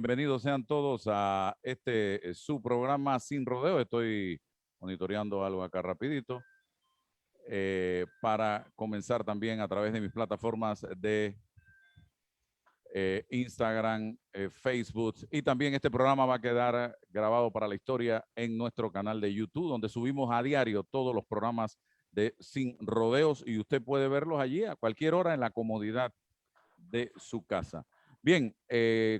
bienvenidos sean todos a su programa Sin Rodeo. Estoy monitoreando algo acá rapidito para comenzar también a través de mis plataformas de Instagram, Facebook, y también este programa va a quedar grabado para la historia en nuestro canal de YouTube, donde subimos a diario todos los programas de Sin Rodeos y usted puede verlos allí a cualquier hora en la comodidad de su casa. Bien,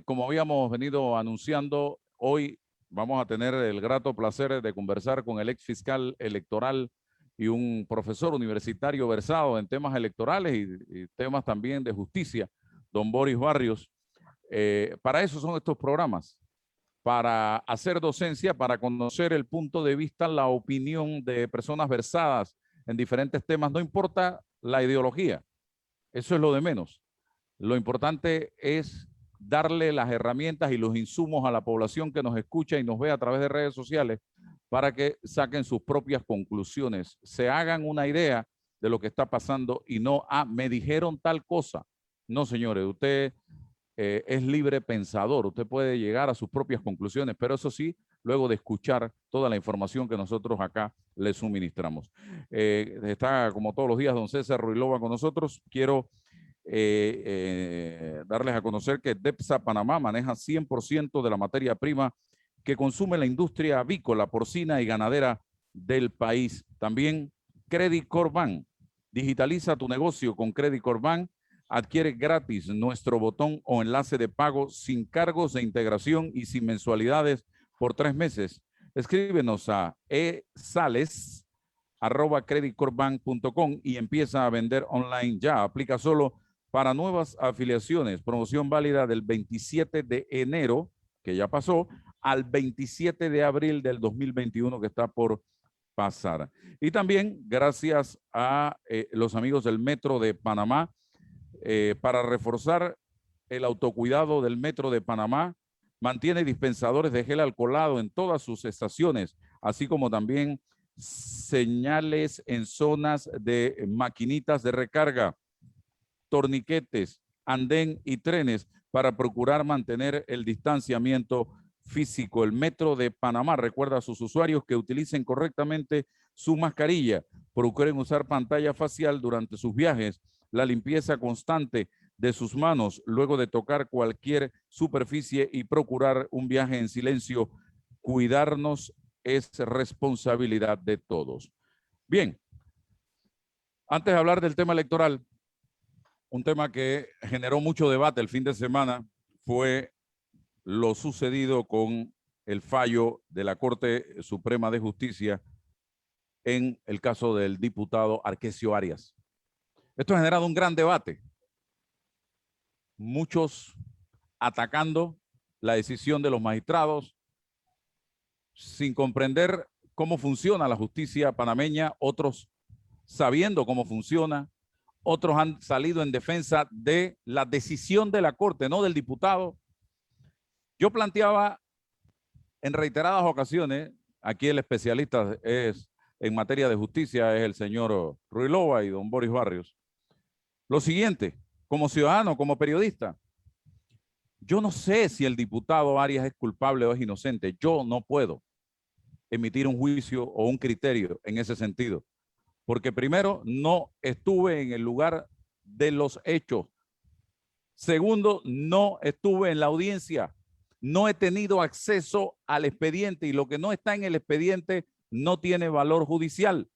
como habíamos venido anunciando, hoy vamos a tener el grato placer de conversar con el ex fiscal electoral y un profesor universitario versado en temas electorales y temas también de justicia, don Boris Barrios. Para eso son estos programas, para hacer docencia, para conocer el punto de vista, la opinión de personas versadas en diferentes temas. No importa la ideología, eso es lo de menos. Lo importante es darle las herramientas y los insumos a la población que nos escucha y nos ve a través de redes sociales para que saquen sus propias conclusiones, se hagan una idea de lo que está pasando y no, me dijeron tal cosa. No, señores, usted es libre pensador, usted puede llegar a sus propias conclusiones, pero eso sí, luego de escuchar toda la información que nosotros acá le suministramos. Está como todos los días don César Ruilova con nosotros. Quiero darles a conocer que DEPSA Panamá maneja 100% de la materia prima que consume la industria avícola, porcina y ganadera del país. También Credit Corban. Digitaliza tu negocio con Credit Corban. Adquiere gratis nuestro botón o enlace de pago sin cargos de integración y sin mensualidades por 3 meses. Escríbenos a esales@creditcorban.com y empieza a vender online ya. Aplica solo para nuevas afiliaciones. Promoción válida del 27 de enero, que ya pasó, al 27 de abril del 2021, que está por pasar. Y también gracias a los amigos del Metro de Panamá, para reforzar el autocuidado del Metro de Panamá, mantiene dispensadores de gel alcoholado en todas sus estaciones, así como también señales en zonas de maquinitas de recarga, torniquetes, andén y trenes para procurar mantener el distanciamiento físico. El Metro de Panamá recuerda a sus usuarios que utilicen correctamente su mascarilla, procuren usar pantalla facial durante sus viajes, la limpieza constante de sus manos luego de tocar cualquier superficie y procurar un viaje en silencio. Cuidarnos es responsabilidad de todos. Bien, antes de hablar del tema electoral, un tema que generó mucho debate el fin de semana fue lo sucedido con el fallo de la Corte Suprema de Justicia en el caso del diputado Arquesio Arias. Esto ha generado un gran debate. Muchos atacando la decisión de los magistrados sin comprender cómo funciona la justicia panameña, otros sabiendo cómo funciona. Otros han salido en defensa de la decisión de la Corte, no del diputado. Yo planteaba en reiteradas ocasiones, aquí el especialista es en materia de justicia es el señor Ruilova y don Boris Barrios, lo siguiente, como ciudadano, como periodista, yo no sé si el diputado Arias es culpable o es inocente. Yo no puedo emitir un juicio o un criterio en ese sentido. Porque primero, no estuve en el lugar de los hechos. Segundo, no estuve en la audiencia. No he tenido acceso al expediente y lo que no está en el expediente no tiene valor judicial.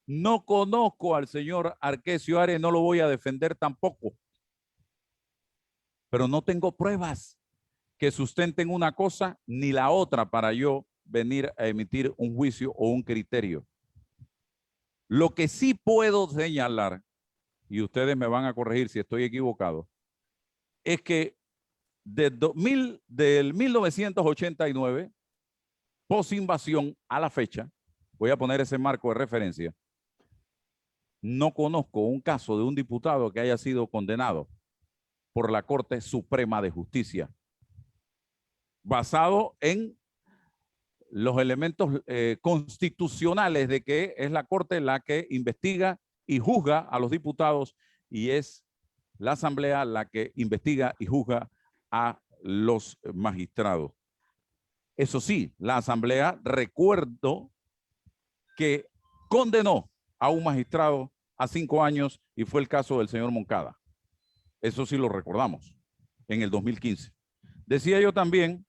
No conozco al señor Arquesio Arias, no lo voy a defender tampoco. Pero no tengo pruebas que sustenten una cosa ni la otra para yo venir a emitir un juicio o un criterio. Lo que sí puedo señalar, y ustedes me van a corregir si estoy equivocado, es que del 1989, posinvasión a la fecha, voy a poner ese marco de referencia, no conozco un caso de un diputado que haya sido condenado por la Corte Suprema de Justicia, basado en los elementos constitucionales de que es la Corte la que investiga y juzga a los diputados y es la Asamblea la que investiga y juzga a los magistrados. Eso sí, la Asamblea, recuerdo que condenó a un magistrado a 5 años y fue el caso del señor Moncada. Eso sí lo recordamos, en el 2015. Decía yo también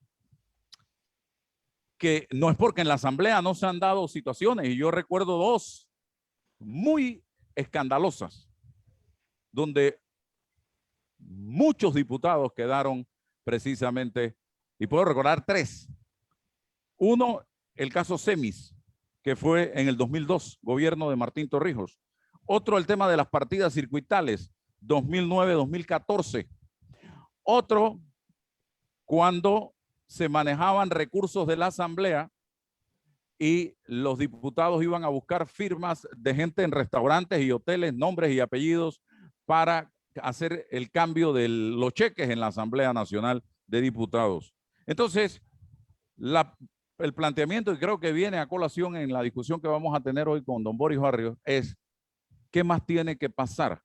que no es porque en la Asamblea no se han dado situaciones, y yo recuerdo 2 muy escandalosas, donde muchos diputados quedaron precisamente, y puedo recordar 3. Uno, el caso Semis, que fue en el 2002, gobierno de Martín Torrijos. Otro, el tema de las partidas circuitales, 2009-2014. Otro, cuando se manejaban recursos de la Asamblea y los diputados iban a buscar firmas de gente en restaurantes y hoteles, nombres y apellidos para hacer el cambio de los cheques en la Asamblea Nacional de Diputados. Entonces, el planteamiento, y creo que viene a colación en la discusión que vamos a tener hoy con don Boris Barrios, es ¿qué más tiene que pasar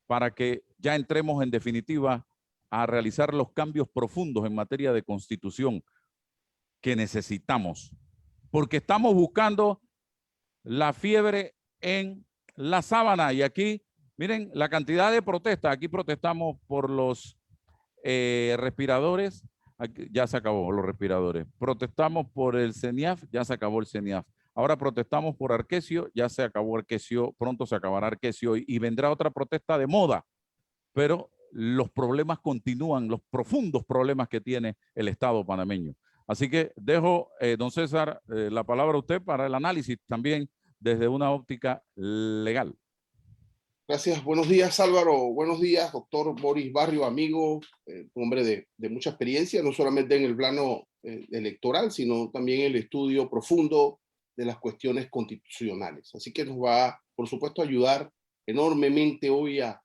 para que ya entremos en definitiva a realizar los cambios profundos en materia de constitución que necesitamos? Porque estamos buscando la fiebre en la sábana, y aquí, miren la cantidad de protestas. Aquí protestamos por los respiradores. Aquí ya se acabó los respiradores. Protestamos por el CENIAF, ya se acabó el CENIAF. Ahora protestamos por Arquesio, ya se acabó Arquesio, pronto se acabará Arquesio y vendrá otra protesta de moda. Pero los problemas continúan, los profundos problemas que tiene el Estado panameño. Así que dejo, don César, la palabra a usted para el análisis también desde una óptica legal. Gracias. Buenos días, Álvaro. Buenos días, doctor Boris Barrio, amigo, hombre de mucha experiencia, no solamente en el plano electoral, sino también en el estudio profundo de las cuestiones constitucionales. Así que nos va, por supuesto, a ayudar enormemente hoy a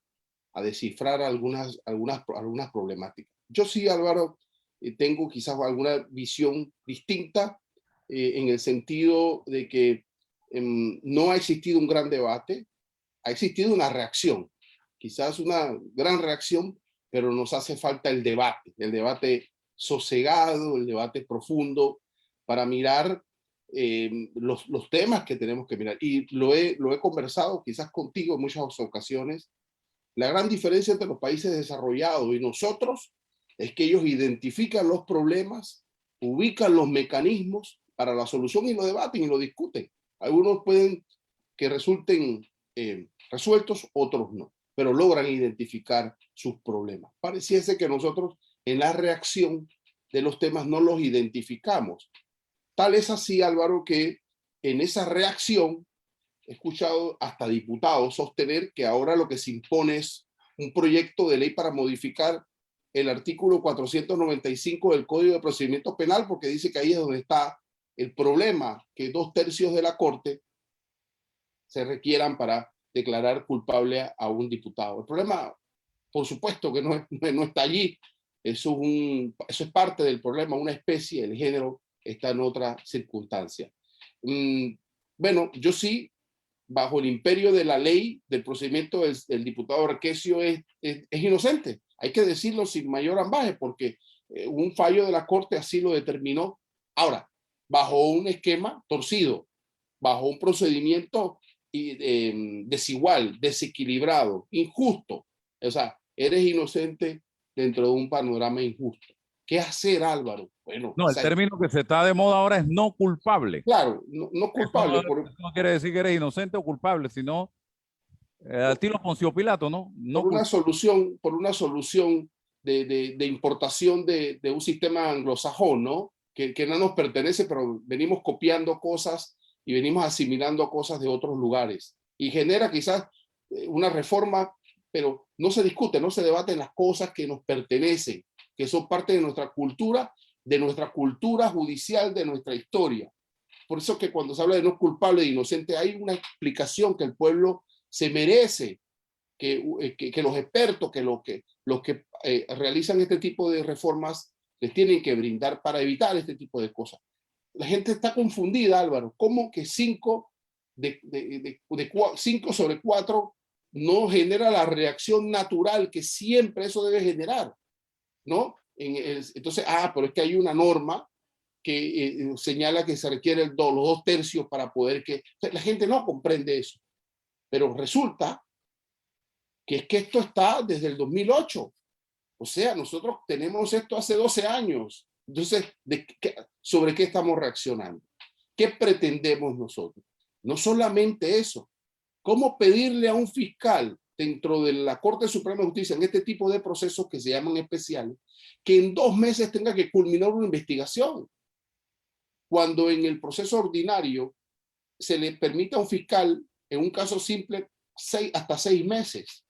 descifrar algunas problemáticas. Yo sí, Álvaro, tengo quizás alguna visión distinta en el sentido de que no ha existido un gran debate, ha existido una reacción, quizás una gran reacción, pero nos hace falta el debate sosegado, el debate profundo, para mirar los temas que tenemos que mirar. Y lo he conversado quizás contigo en muchas ocasiones. La gran diferencia entre los países desarrollados y nosotros es que ellos identifican los problemas, ubican los mecanismos para la solución y lo debaten y lo discuten. Algunos pueden que resulten resueltos, otros no, pero logran identificar sus problemas. Pareciese que nosotros en la reacción de los temas no los identificamos. Tal es así, Álvaro, que en esa reacción he escuchado hasta diputados sostener que ahora lo que se impone es un proyecto de ley para modificar el artículo 495 del Código de Procedimiento Penal, porque dice que ahí es donde está el problema, que 2/3 de la Corte se requieran para declarar culpable a un diputado. El problema, por supuesto, que no está allí. Eso es parte del problema, una especie, el género está en otra circunstancia. Bueno, yo sí, bajo el imperio de la ley, del procedimiento del diputado Arquesio es inocente. Hay que decirlo sin mayor ambaje, porque un fallo de la Corte así lo determinó. Ahora, bajo un esquema torcido, bajo un procedimiento desigual, desequilibrado, injusto. O sea, eres inocente dentro de un panorama injusto. ¿Qué hacer, Álvaro? Bueno, no, el término que se está de moda ahora es no culpable. Claro, no culpable. Eso no quiere decir que eres inocente o culpable, sino al estilo Poncio Pilato, ¿no? Por una solución de importación de un sistema anglosajón, ¿no? Que no nos pertenece, pero venimos copiando cosas y venimos asimilando cosas de otros lugares. Y genera quizás una reforma, pero no se discute, no se debaten las cosas que nos pertenecen, que son parte de nuestra cultura judicial, de nuestra historia. Por eso que cuando se habla de no culpable, de inocente, hay una explicación que el pueblo se merece, que los expertos, que los que realizan este tipo de reformas les tienen que brindar para evitar este tipo de cosas. La gente está confundida, Álvaro. ¿Cómo que 5 sobre 4 no genera la reacción natural que siempre eso debe generar? ¿No? Entonces, pero es que hay una norma que señala que se requiere los 2/3 para poder que... O sea, la gente no comprende eso. Pero resulta que es que esto está desde el 2008. O sea, nosotros tenemos esto hace 12 años. Entonces, ¿sobre qué estamos reaccionando? ¿Qué pretendemos nosotros? No solamente eso. ¿Cómo pedirle a un fiscal dentro de la Corte Suprema de Justicia en este tipo de procesos que se llaman especiales, que en 2 meses tenga que culminar una investigación? Cuando en el proceso ordinario se le permite a un fiscal, en un caso simple, hasta 6 meses.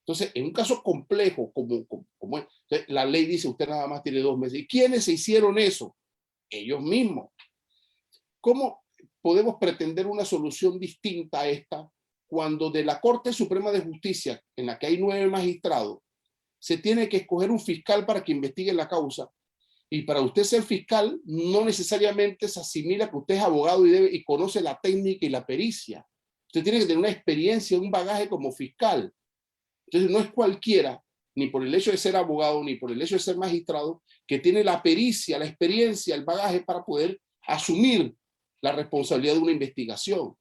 Entonces, en un caso complejo como la ley dice, usted nada más tiene 2 meses. ¿Y quiénes se hicieron eso? Ellos mismos. ¿Cómo podemos pretender una solución distinta a esta cuando de la Corte Suprema de Justicia, en la que hay 9 magistrados, se tiene que escoger un fiscal para que investigue la causa? Y para usted ser fiscal, no necesariamente se asimila que usted es abogado y conoce la técnica y la pericia. Usted tiene que tener una experiencia, un bagaje como fiscal. Entonces no es cualquiera, ni por el hecho de ser abogado, ni por el hecho de ser magistrado, que tiene la pericia, la experiencia, el bagaje para poder asumir la responsabilidad de una investigación.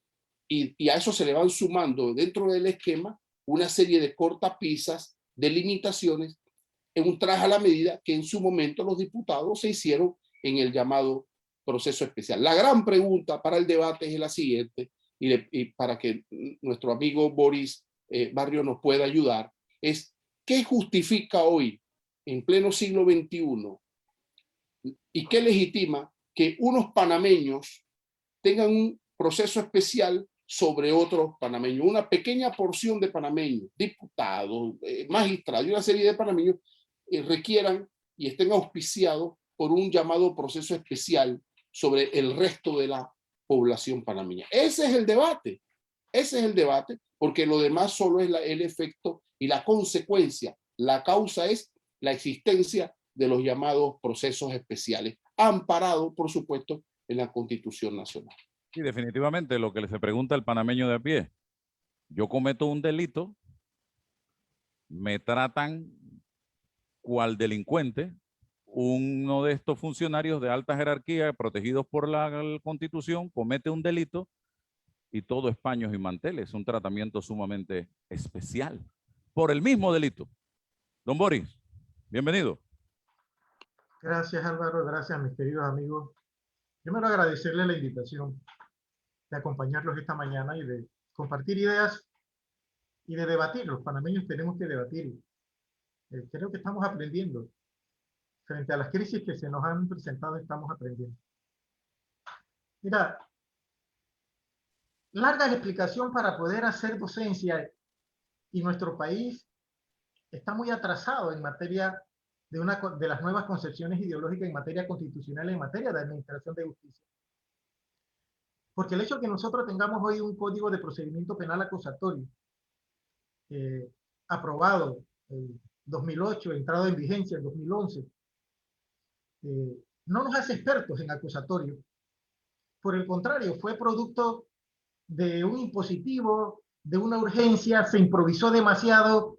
Y a eso se le van sumando dentro del esquema una serie de cortapisas, de limitaciones, en un traje a la medida que en su momento los diputados se hicieron en el llamado proceso especial. La gran pregunta para el debate es la siguiente, y para que nuestro amigo Boris Barrio nos pueda ayudar, es ¿qué justifica hoy, en pleno siglo XXI, y qué legitima que unos panameños tengan un proceso especial sobre otros panameños? Una pequeña porción de panameños, diputados, magistrados y una serie de panameños requieran y estén auspiciados por un llamado proceso especial sobre el resto de la población panameña. Ese es el debate. Ese es el debate, porque lo demás solo es el efecto y la consecuencia. La causa es la existencia de los llamados procesos especiales, amparado, por supuesto, en la Constitución Nacional. Y definitivamente lo que se pregunta el panameño de a pie, yo cometo un delito, me tratan cual delincuente, uno de estos funcionarios de alta jerarquía protegidos por la Constitución comete un delito y todo es paños y manteles, un tratamiento sumamente especial por el mismo delito. Don Boris, bienvenido. Gracias, Álvaro. Gracias, mis queridos amigos. Primero agradecerle la invitación de acompañarlos esta mañana y de compartir ideas y de debatir. Los panameños tenemos que debatir. Creo que estamos aprendiendo. Frente a las crisis que se nos han presentado, estamos aprendiendo. Mira, larga la explicación para poder hacer docencia, y nuestro país está muy atrasado en materia de las nuevas concepciones ideológicas en materia constitucional y en materia de administración de justicia. Porque el hecho de que nosotros tengamos hoy un código de procedimiento penal acusatorio aprobado en 2008, entrado en vigencia en 2011, no nos hace expertos en acusatorio. Por el contrario, fue producto de un impositivo, de una urgencia, se improvisó demasiado.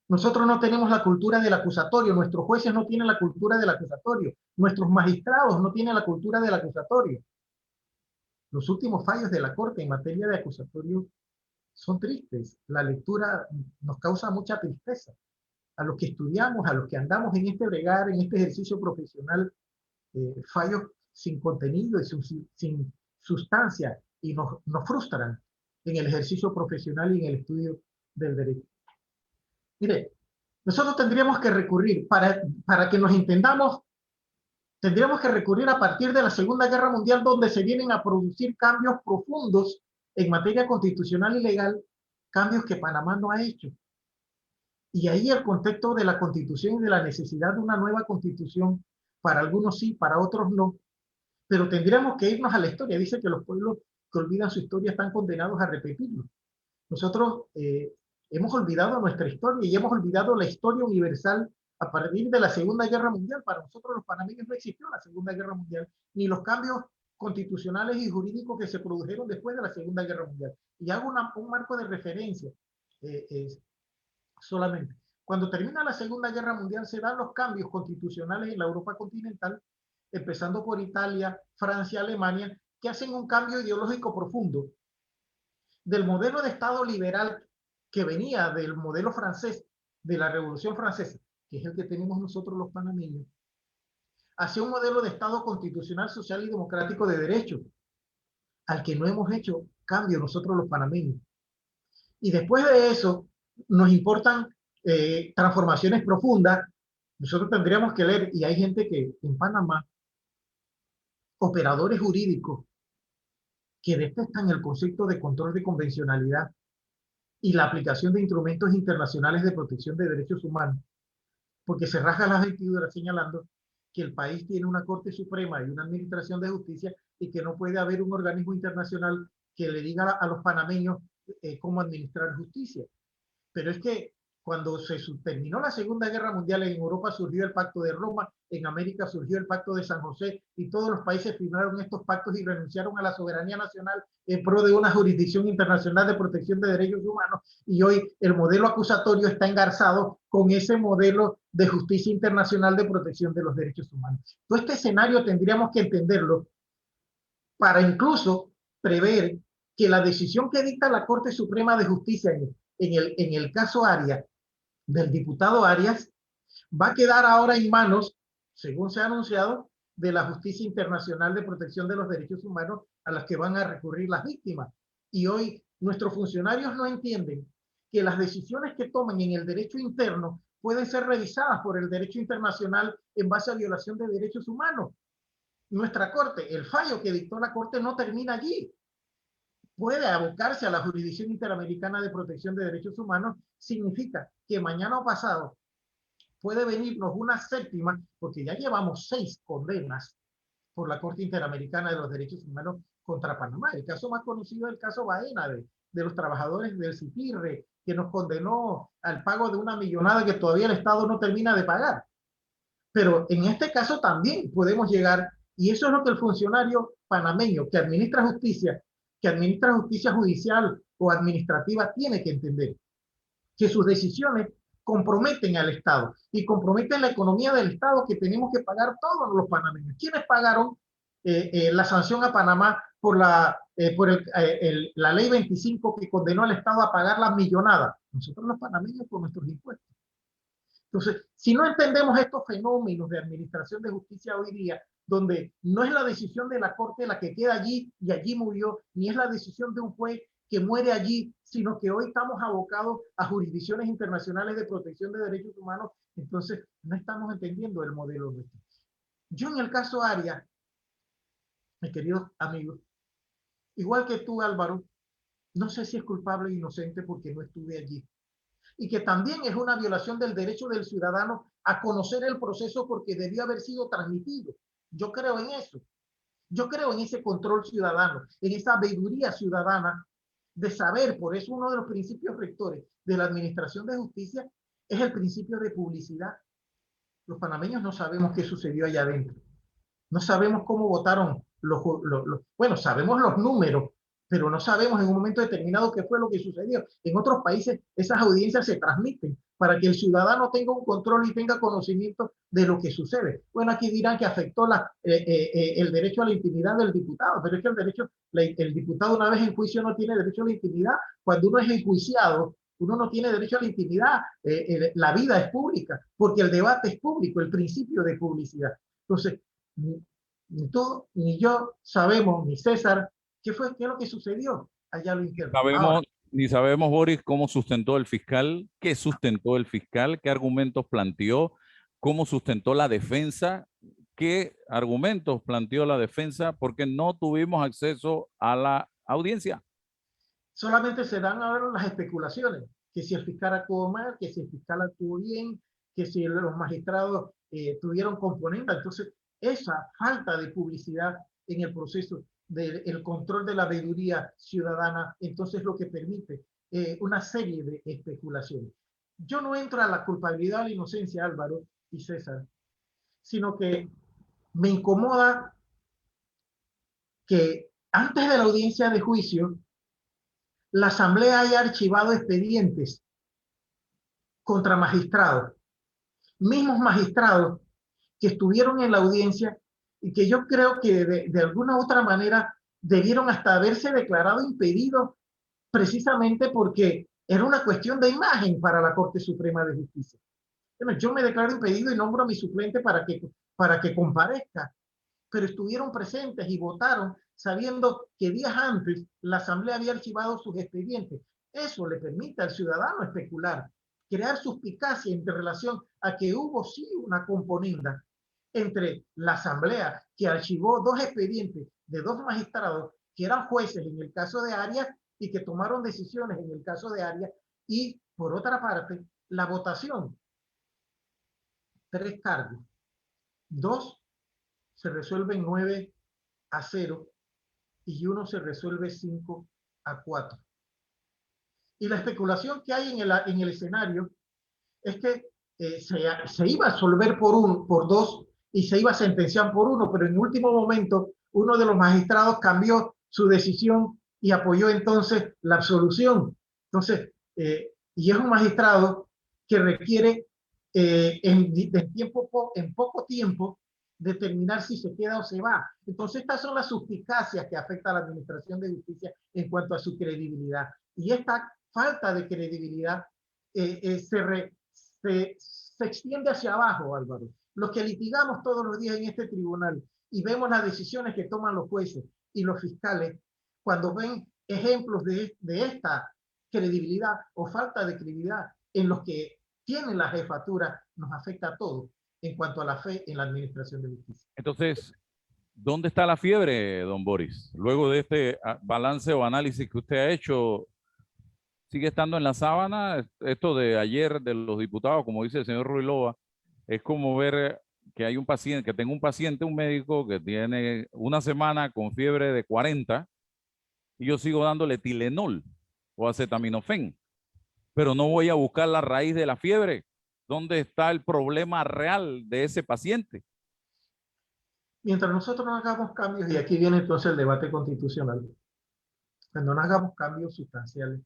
Nosotros no tenemos la cultura del acusatorio, nuestros jueces no tienen la cultura del acusatorio, nuestros magistrados no tienen la cultura del acusatorio. Los últimos fallos de la Corte en materia de acusatorio son tristes. La lectura nos causa mucha tristeza. A los que estudiamos, a los que andamos en este bregar, en este ejercicio profesional, fallos sin contenido y sin sustancia, y nos frustran en el ejercicio profesional y en el estudio del derecho. Mire, nosotros tendríamos que recurrir, para que nos entendamos, tendríamos que recurrir a partir de la Segunda Guerra Mundial, donde se vienen a producir cambios profundos en materia constitucional y legal, cambios que Panamá no ha hecho. Y ahí el contexto de la Constitución y de la necesidad de una nueva Constitución, para algunos sí, para otros no. Pero tendríamos que irnos a la historia. Dice que los pueblos que olvidan su historia están condenados a repetirlo. Nosotros hemos olvidado nuestra historia y hemos olvidado la historia universal a partir de la Segunda Guerra Mundial. Para nosotros los panameños no existió la Segunda Guerra Mundial, ni los cambios constitucionales y jurídicos que se produjeron después de la Segunda Guerra Mundial. Y hago un marco de referencia solamente. Cuando termina la Segunda Guerra Mundial se dan los cambios constitucionales en la Europa continental, empezando por Italia, Francia, Alemania, que hacen un cambio ideológico profundo del modelo de Estado liberal que venía del modelo francés, de la Revolución Francesa, que es el que tenemos nosotros los panameños, hacia un modelo de Estado constitucional, social y democrático de derecho, al que no hemos hecho cambio nosotros los panameños. Y después de eso, nos importan transformaciones profundas. Nosotros tendríamos que leer, y hay gente que en Panamá, operadores jurídicos, que detestan el concepto de control de convencionalidad y la aplicación de instrumentos internacionales de protección de derechos humanos, porque se rasgan las vestiduras señalando que el país tiene una Corte Suprema y una Administración de Justicia y que no puede haber un organismo internacional que le diga a los panameños cómo administrar justicia. Pero es que cuando se terminó la Segunda Guerra Mundial, en Europa surgió el Pacto de Roma, en América surgió el Pacto de San José, y todos los países firmaron estos pactos y renunciaron a la soberanía nacional en pro de una jurisdicción internacional de protección de derechos humanos, y hoy el modelo acusatorio está engarzado con ese modelo de justicia internacional de protección de los derechos humanos. Todo este escenario tendríamos que entenderlo para incluso prever que la decisión que dicta la Corte Suprema de Justicia en el caso Arias, del diputado Arias, va a quedar ahora en manos, según se ha anunciado, de la Justicia Internacional de Protección de los Derechos Humanos a las que van a recurrir las víctimas. Y hoy nuestros funcionarios no entienden que las decisiones que tomen en el derecho interno pueden ser revisadas por el derecho internacional en base a violación de derechos humanos. Nuestra Corte, el fallo que dictó la Corte no termina allí. Puede abocarse a la Jurisdicción Interamericana de Protección de Derechos Humanos, significa que mañana o pasado puede venirnos una séptima, porque ya llevamos 6 condenas por la Corte Interamericana de los Derechos Humanos contra Panamá. El caso más conocido es el caso Baena, de los trabajadores del CIPIRRE, que nos condenó al pago de una millonada que todavía el Estado no termina de pagar. Pero en este caso también podemos llegar, y eso es lo que el funcionario panameño que administra justicia judicial o administrativa tiene que entender, que sus decisiones comprometen al Estado y comprometen la economía del Estado, que tenemos que pagar todos los panameños. ¿Quiénes pagaron la sanción a Panamá por la ley 25 que condenó al Estado a pagar las millonadas? Nosotros los panameños por nuestros impuestos. Entonces, si no entendemos estos fenómenos de administración de justicia hoy día, donde no es la decisión de la Corte la que queda allí y allí murió, ni es la decisión de un juez que muere allí, sino que hoy estamos abocados a jurisdicciones internacionales de protección de derechos humanos, entonces no estamos entendiendo el modelo nuestro. Yo en el caso Arias, mis queridos amigos, igual que tú, Álvaro, no sé si es culpable o inocente porque no estuve allí. Y que también es una violación del derecho del ciudadano a conocer el proceso porque debió haber sido transmitido. Yo creo en eso. Yo creo en ese control ciudadano, en esa sabiduría ciudadana de saber. Por eso uno de los principios rectores de la administración de justicia es el principio de publicidad. Los panameños no sabemos qué sucedió allá adentro. No sabemos cómo votaron bueno, sabemos los números, pero no sabemos en un momento determinado qué fue lo que sucedió. En otros países esas audiencias se transmiten para que el ciudadano tenga un control y tenga conocimiento de lo que sucede. Bueno, aquí dirán que afectó el derecho a la intimidad del diputado, pero es que el diputado una vez en juicio no tiene derecho a la intimidad. Cuando uno es enjuiciado, uno no tiene derecho a la intimidad. La vida es pública, porque el debate es público, el principio de publicidad. Entonces, ni tú ni yo sabemos, ni César, qué es lo que sucedió allá lo interno. Ni sabemos, Boris, cómo sustentó el fiscal, qué sustentó el fiscal, qué argumentos planteó, cómo sustentó la defensa, qué argumentos planteó la defensa, porque no tuvimos acceso a la audiencia. Solamente se dan ahora las especulaciones, que si el fiscal actuó mal, que si el fiscal actuó bien, que si los magistrados tuvieron componentes. Entonces, esa falta de publicidad en el proceso del control de la veeduría ciudadana, entonces lo que permite una serie de especulaciones. Yo no entro a la culpabilidad o la inocencia, Álvaro y César, sino que me incomoda que antes de la audiencia de juicio, la Asamblea haya archivado expedientes contra magistrados, mismos magistrados que estuvieron en la audiencia y que yo creo que de alguna u otra manera debieron hasta haberse declarado impedidos precisamente porque era una cuestión de imagen para la Corte Suprema de Justicia. Bueno, yo me declaro impedido y nombro a mi suplente para que comparezca, pero estuvieron presentes y votaron sabiendo que días antes la Asamblea había archivado sus expedientes. Eso le permite al ciudadano especular, crear suspicacia en relación a que hubo sí una componenda entre la Asamblea, que archivó dos expedientes de dos magistrados que eran jueces en el caso de Arias y que tomaron decisiones en el caso de Arias, y por otra parte, la votación. 3 cargos. 2 se resuelven 9-0 y 1 se resuelve 5-4. Y la especulación que hay en el escenario es que se iba a absolver por 2 y se iba a sentenciar por 1, pero en último momento uno de los magistrados cambió su decisión y apoyó entonces la absolución. Entonces, y es un magistrado que requiere en poco tiempo determinar si se queda o se va. Entonces, estas son las suspicacias que afectan a la administración de justicia en cuanto a su credibilidad. Y esta falta de credibilidad se extiende hacia abajo, Álvaro. Los que litigamos todos los días en este tribunal y vemos las decisiones que toman los jueces y los fiscales, cuando ven ejemplos de esta credibilidad o falta de credibilidad en los que tienen la jefatura, nos afecta a todos en cuanto a la fe en la administración de justicia. Entonces, ¿dónde está la fiebre, don Boris? Luego de este balance o análisis que usted ha hecho, ¿sigue estando en la sábana? Esto de ayer de los diputados, como dice el señor Ruilova, es como ver que hay un paciente, que tengo un paciente, un médico que tiene una semana con fiebre de 40 y yo sigo dándole Tylenol o acetaminofén, pero no voy a buscar la raíz de la fiebre. ¿Dónde está el problema real de ese paciente? Mientras nosotros no hagamos cambios, y aquí viene entonces el debate constitucional, cuando no hagamos cambios sustanciales,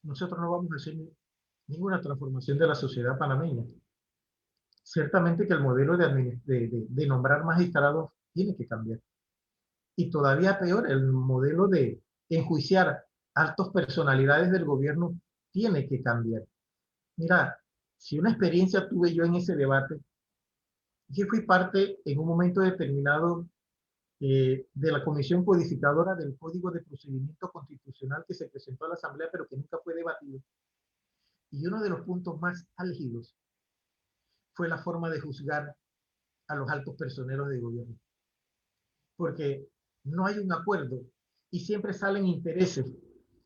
nosotros no vamos a hacer ninguna transformación de la sociedad panameña. Ciertamente que el modelo de nombrar magistrados tiene que cambiar. Y todavía peor, el modelo de enjuiciar altas personalidades del gobierno tiene que cambiar. Mira, si una experiencia tuve yo en ese debate, yo fui parte en un momento determinado de la Comisión Codificadora del Código de Procedimiento Constitucional que se presentó a la Asamblea, pero que nunca fue debatido. Y uno de los puntos más álgidos fue la forma de juzgar a los altos personeros de gobierno. Porque no hay un acuerdo y siempre salen intereses,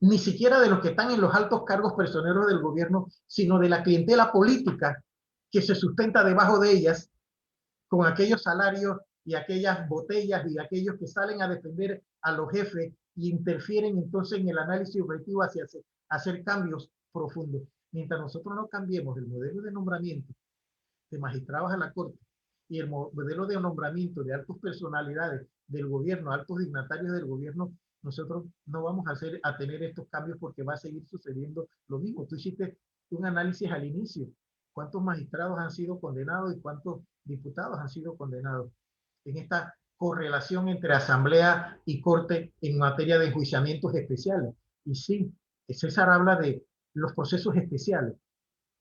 ni siquiera de los que están en los altos cargos personeros del gobierno, sino de la clientela política que se sustenta debajo de ellas con aquellos salarios y aquellas botellas y aquellos que salen a defender a los jefes y interfieren entonces en el análisis objetivo hacia hacer cambios profundos. Mientras nosotros no cambiemos el modelo de nombramiento de magistrados a la Corte y el modelo de nombramiento de altas personalidades del gobierno, altos dignatarios del gobierno, nosotros no vamos a tener estos cambios porque va a seguir sucediendo lo mismo. Tú hiciste un análisis al inicio. ¿Cuántos magistrados han sido condenados y cuántos diputados han sido condenados en esta correlación entre Asamblea y Corte en materia de enjuiciamientos especiales? Y sí, César habla de los procesos especiales.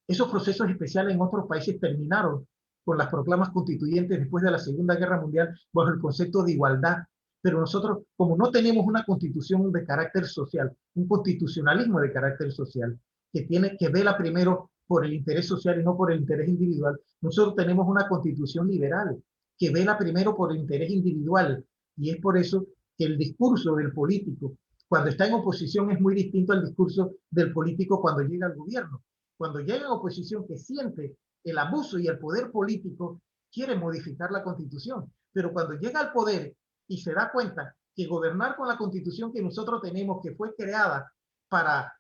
Esos procesos especiales en otros países terminaron con las proclamas constituyentes después de la Segunda Guerra Mundial bajo el concepto de igualdad. Pero nosotros, como no tenemos una constitución de carácter social, un constitucionalismo de carácter social, que vela primero por el interés social y no por el interés individual, nosotros tenemos una constitución liberal que vela primero por el interés individual. Y es por eso que el discurso del político, cuando está en oposición, es muy distinto al discurso del político cuando llega al gobierno. Cuando llega a oposición que siente el abuso y el poder político, quiere modificar la Constitución. Pero cuando llega al poder y se da cuenta que gobernar con la Constitución que nosotros tenemos, que fue creada para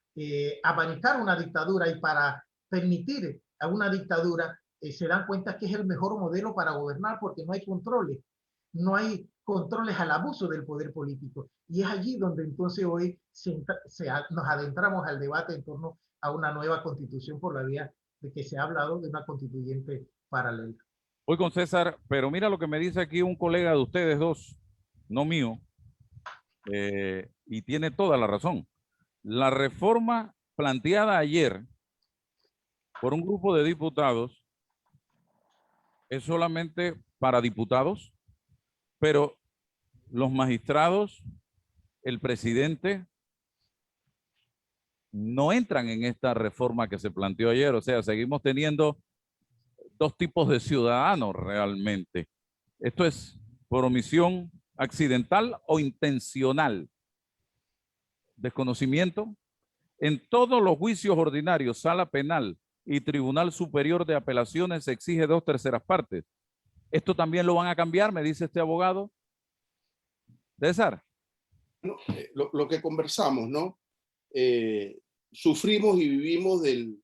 abanicar una dictadura y para permitir a una dictadura, se dan cuenta que es el mejor modelo para gobernar porque no hay controles. No hay controles al abuso del poder político. Y es allí donde entonces hoy nos adentramos al debate en torno a una nueva constitución por la vía de que se ha hablado de una constituyente paralela. Voy con César, pero mira lo que me dice aquí un colega de ustedes dos, no mío, y tiene toda la razón. La reforma planteada ayer por un grupo de diputados es solamente para diputados, pero los magistrados, el presidente, no entran en esta reforma que se planteó ayer. O sea, seguimos teniendo dos tipos de ciudadanos realmente. Esto es por omisión accidental o intencional. Desconocimiento. En todos los juicios ordinarios, sala penal y Tribunal Superior de Apelaciones se exige 2/3 partes. ¿Esto también lo van a cambiar, me dice este abogado? César. No, lo que conversamos, ¿no? Sufrimos y vivimos de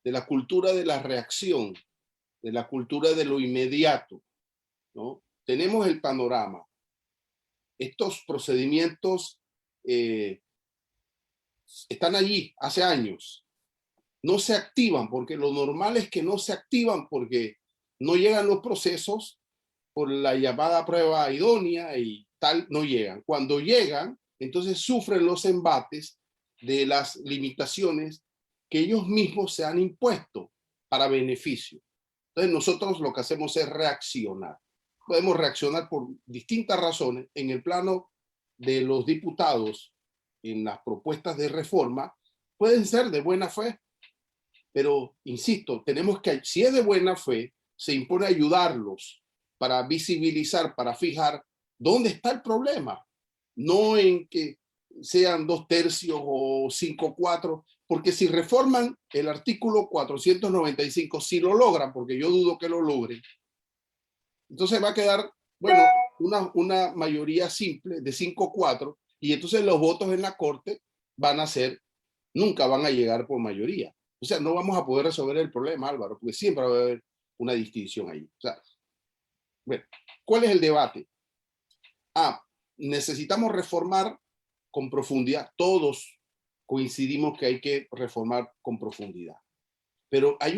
la cultura de la reacción, de la cultura de lo inmediato, ¿no? Tenemos el panorama. Estos procedimientos están allí hace años. No se activan porque lo normal es que no se activan porque no llegan los procesos por la llamada prueba idónea y tal, no llegan. Cuando llegan, entonces sufren los embates de las limitaciones que ellos mismos se han impuesto para beneficio. Entonces nosotros lo que hacemos es reaccionar. Podemos reaccionar por distintas razones. En el plano de los diputados, en las propuestas de reforma, pueden ser de buena fe, pero insisto, tenemos que, si es de buena fe, se impone ayudarlos para visibilizar, para fijar dónde está el problema. No en que sean 2/3 o 5/4, porque si reforman el artículo 495, si lo logran, porque yo dudo que lo logren, entonces va a quedar, bueno, una mayoría simple de 5/4, y entonces los votos en la Corte van a ser, nunca van a llegar por mayoría. O sea, no vamos a poder resolver el problema, Álvaro, porque siempre va a haber una distinción ahí. O sea, bueno, ¿cuál es el debate? Necesitamos reformar con profundidad. Todos coincidimos que hay que reformar con profundidad. Pero hay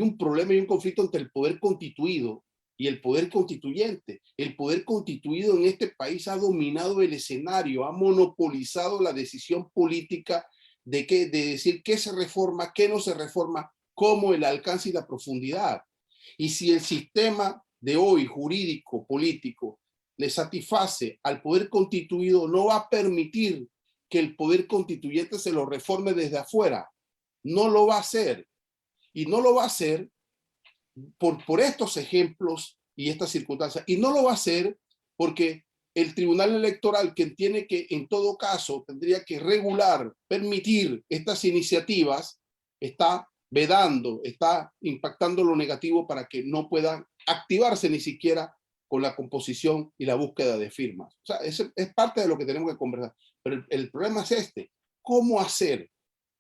un problema y un conflicto entre el poder constituido y el poder constituyente. El poder constituido en este país ha dominado el escenario, ha monopolizado la decisión política de decir qué se reforma, qué no se reforma, cómo, el alcance y la profundidad. Y si el sistema de hoy, jurídico, político, le satisface al poder constituido, no va a permitir que el poder constituyente se lo reforme desde afuera. No lo va a hacer. Y no lo va a hacer por estos ejemplos y estas circunstancias. Y no lo va a hacer porque el Tribunal Electoral, que tiene que, en todo caso, tendría que regular, permitir estas iniciativas, está vedando, está impactando lo negativo para que no puedan activarse ni siquiera con la composición y la búsqueda de firmas. O sea, es parte de lo que tenemos que conversar. Pero el problema es este: ¿cómo hacer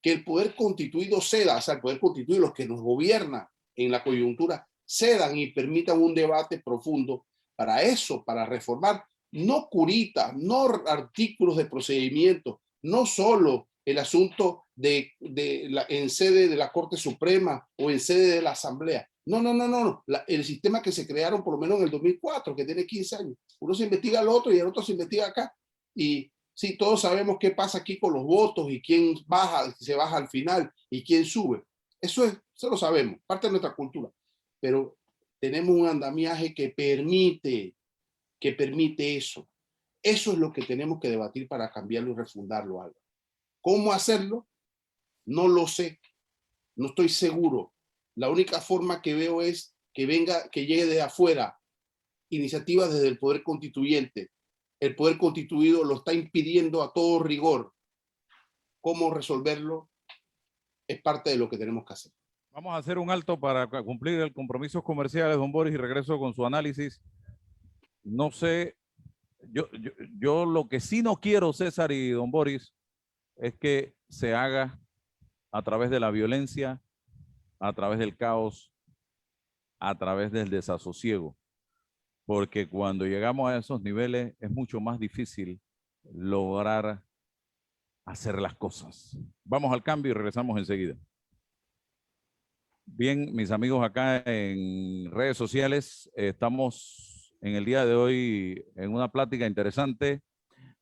que el poder constituido ceda, o sea, el poder constituido, los que nos gobiernan en la coyuntura, cedan y permitan un debate profundo para eso, para reformar, no curitas, no artículos de procedimiento, no solo el asunto en sede de la Corte Suprema o en sede de la Asamblea. No. El sistema que se crearon por lo menos en el 2004, que tiene 15 años. Uno se investiga al otro y el otro se investiga acá. Y sí, todos sabemos qué pasa aquí con los votos y quién baja, se baja al final y quién sube. Eso lo sabemos, parte de nuestra cultura. Pero tenemos un andamiaje que permite eso. Eso es lo que tenemos que debatir para cambiarlo y refundarlo, Álvaro. ¿Cómo hacerlo? No lo sé. No estoy seguro. La única forma que veo es que llegue de afuera iniciativas desde el poder constituyente. El poder constituido lo está impidiendo a todo rigor. ¿Cómo resolverlo? Es parte de lo que tenemos que hacer. Vamos a hacer un alto para cumplir el compromisos comerciales, don Boris, y regreso con su análisis. No sé, yo lo que sí no quiero, César y don Boris, es que se haga a través de la violencia, a través del caos, a través del desasosiego, porque cuando llegamos a esos niveles es mucho más difícil lograr hacer las cosas. Vamos al cambio y regresamos enseguida. Bien, mis amigos acá en redes sociales, estamos en el día de hoy en una plática interesante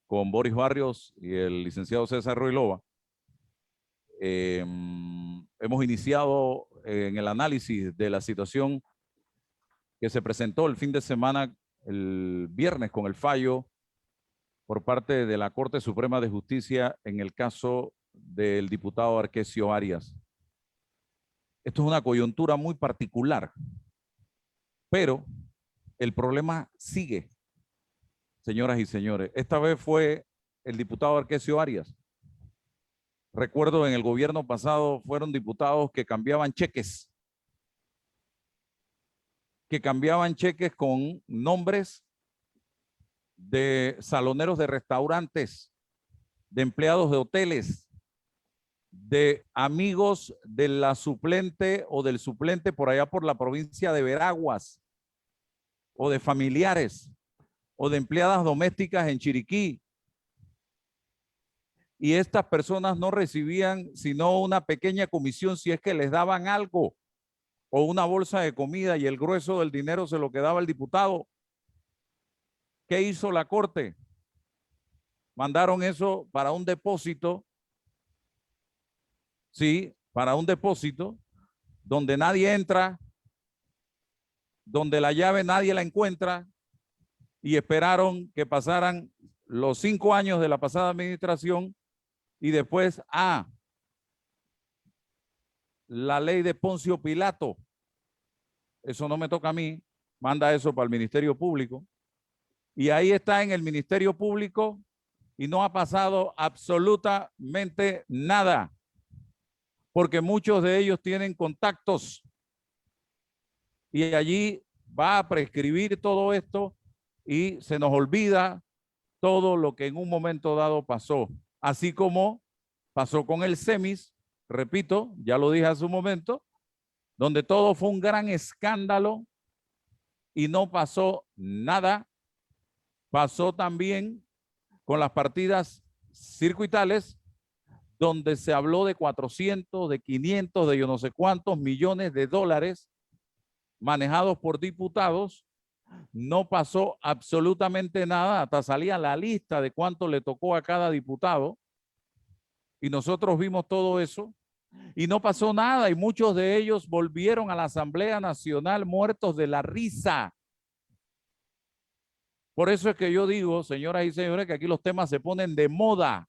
con Boris Barrios y el licenciado César Ruilova. Hemos iniciado en el análisis de la situación que se presentó el fin de semana, el viernes, con el fallo por parte de la Corte Suprema de Justicia en el caso del diputado Arquesio Arias. Esto es una coyuntura muy particular, pero el problema sigue, señoras y señores. Esta vez fue el diputado Arquesio Arias. Recuerdo en el gobierno pasado fueron diputados que cambiaban cheques con nombres de saloneros de restaurantes, de empleados de hoteles, de amigos de la suplente o del suplente por allá por la provincia de Veraguas, o de familiares, o de empleadas domésticas en Chiriquí. Y estas personas no recibían sino una pequeña comisión si es que les daban algo, o una bolsa de comida, y el grueso del dinero se lo quedaba el diputado. ¿Qué hizo la Corte? Mandaron eso para un depósito, sí, para un depósito donde nadie entra, donde la llave nadie la encuentra, y esperaron que pasaran los 5 años de la pasada administración y después, la ley de Poncio Pilato. Eso no me toca a mí, manda eso para el Ministerio Público. Y ahí está en el Ministerio Público y no ha pasado absolutamente nada, porque muchos de ellos tienen contactos y allí va a prescribir todo esto y se nos olvida todo lo que en un momento dado pasó, así como pasó con el CEMIS, repito, ya lo dije hace un momento, donde todo fue un gran escándalo y no pasó nada. Pasó también con las partidas circuitales, donde se habló de 400, de 500, de yo no sé cuántos millones de dólares manejados por diputados. No pasó absolutamente nada, hasta salía la lista de cuánto le tocó a cada diputado. Y nosotros vimos todo eso y no pasó nada, y muchos de ellos volvieron a la Asamblea Nacional muertos de la risa. Por eso es que yo digo, señoras y señores, que aquí los temas se ponen de moda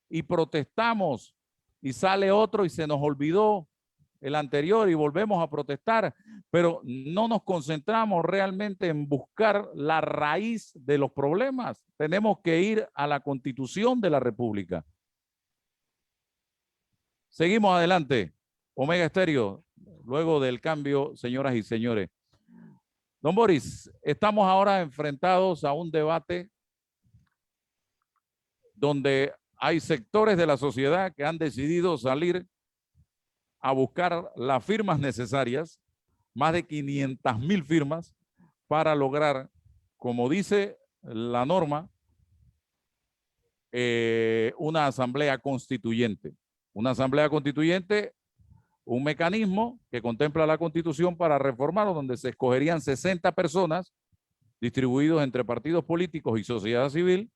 y protestamos y sale otro y se nos olvidó el anterior y volvemos a protestar, pero no nos concentramos realmente en buscar la raíz de los problemas. Tenemos que ir a la Constitución de la República. Seguimos adelante. Omega Estéreo, luego del cambio, señoras y señores. Don Boris, estamos ahora enfrentados a un debate donde hay sectores de la sociedad que han decidido salir a buscar las firmas necesarias, más de 500,000 firmas, para lograr, como dice la norma, una asamblea constituyente. Una asamblea constituyente, un mecanismo que contempla la Constitución para reformarlo, donde se escogerían 60 personas distribuidos entre partidos políticos y sociedad civil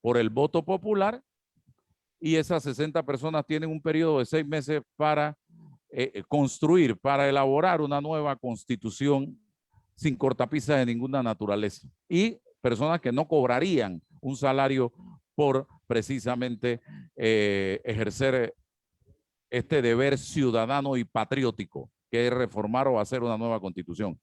por el voto popular, y esas 60 personas tienen un periodo de 6 meses para construir, para elaborar una nueva Constitución sin cortapisas de ninguna naturaleza, y personas que no cobrarían un salario por precisamente ejercer este deber ciudadano y patriótico, que es reformar o hacer una nueva Constitución.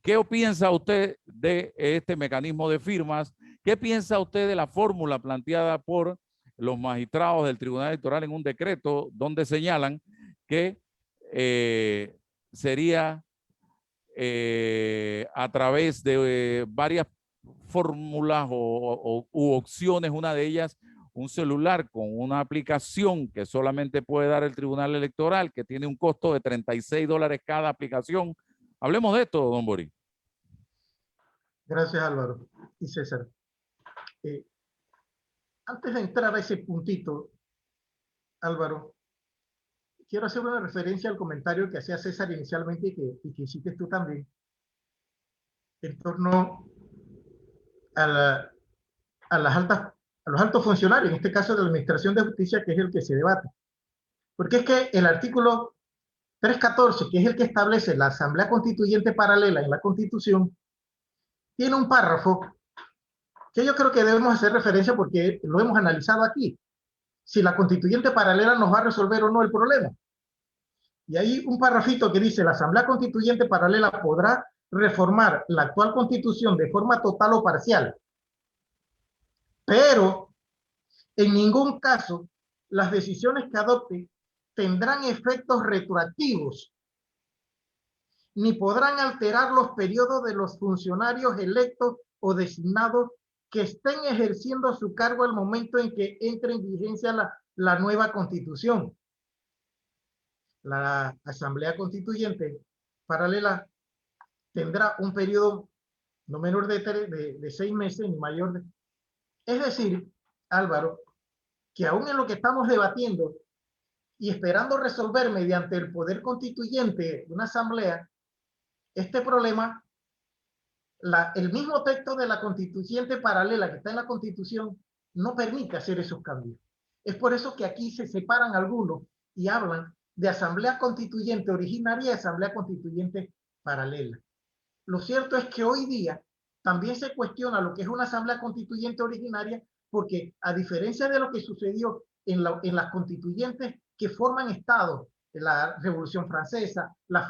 ¿Qué piensa usted de este mecanismo de firmas? ¿Qué piensa usted de la fórmula planteada por los magistrados del Tribunal Electoral en un decreto donde señalan que sería a través de varias fórmulas u opciones, una de ellas un celular con una aplicación que solamente puede dar el Tribunal Electoral, que tiene un costo de $36 cada aplicación? Hablemos de esto, don Boris. Gracias, Álvaro y César. Antes de entrar a ese puntito, Álvaro, quiero hacer una referencia al comentario que hacía César inicialmente y que hiciste tú también, en torno a, a a los altos funcionarios, en este caso de la Administración de Justicia, que es el que se debate. Porque es que el artículo 314, que es el que establece la Asamblea Constituyente paralela en la Constitución, tiene un párrafo que yo creo que debemos hacer referencia porque lo hemos analizado aquí. Si la Constituyente paralela nos va a resolver o no el problema. Y hay un párrafito que dice: la Asamblea Constituyente paralela podrá reformar la actual Constitución de forma total o parcial, pero en ningún caso las decisiones que adopte tendrán efectos retroactivos, ni podrán alterar los periodos de los funcionarios electos o designados que estén ejerciendo su cargo al momento en que entre en vigencia la nueva Constitución. La Asamblea Constituyente paralela tendrá un periodo no menor de 6 meses, ni mayor de... Es decir, Álvaro, que aún en lo que estamos debatiendo y esperando resolver mediante el poder constituyente de una asamblea, este problema, el mismo texto de la constituyente paralela que está en la Constitución no permite hacer esos cambios. Es por eso que aquí se separan algunos y hablan de asamblea constituyente originaria y asamblea constituyente paralela. Lo cierto es que hoy día también se cuestiona lo que es una asamblea constituyente originaria, porque a diferencia de lo que sucedió en las constituyentes que forman estados, la Revolución Francesa, la